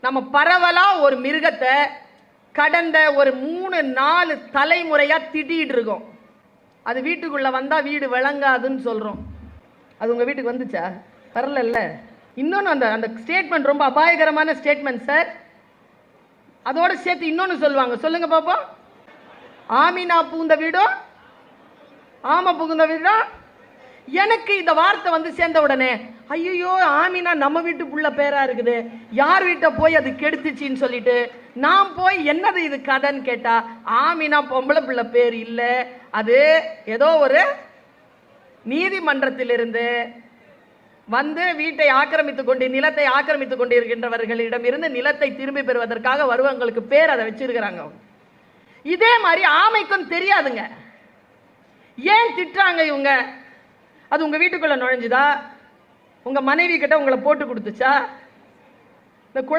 நம்ம பரவலா ஒரு மிருகத்தை கடந்த ஒரு 3-4 தலைமுறையா திட்டிட்டு இருக்கோம். அது வீட்டுக்குள்ள வந்தா வீடு விளங்காதுன்னு சொல்றோம். அது உங்க வீட்டுக்கு வந்துச்சா? வரல. இன்னொன்னு அந்த ஸ்டேட்மெண்ட் ரொம்ப அபாயகரமான ஸ்டேட்மெண்ட் சார். அதோட சேர்த்து இன்னொன்னு சொல்லுவாங்க, சொல்லுங்க பாப்போம். ஆமினா பூந்த வீடோ ஆம புகுந்த வீடோ. எனக்கு இந்த வார்த்தை வந்து சேர்ந்த உடனே ஐயோ ஆமினா நம்ம வீட்டு புள்ள பேரா இருக்குது, யார் வீட்டை போய் அது கெடுத்துச்சின்னு சொல்லிட்டு நான் போய் என்னது இது கதைன்னு கேட்டா ஆமினா பொம்பளை பிள்ளை பேர் இல்லை, அது ஏதோ ஒரு நீதிமன்றத்திலிருந்து வந்து வீட்டை ஆக்கிரமித்துக் கொண்டு நிலத்தை ஆக்கிரமித்துக் கொண்டிருக்கின்றவர்களிடம் இருந்து நிலத்தை திரும்பி பெறுவதற்காக வருவங்களுக்கு பேர் அதை வச்சிருக்கிறாங்க. இதே மாதிரி ஆமைக்கும் தெரியாதுங்க. ஏன் திட்டுறாங்க இவங்க? அது உங்க வீட்டுக்குள்ள நுழைஞ்சுதா? உங்க மனைவி கிட்ட உங்களை போட்டு கொடுத்துச்சா?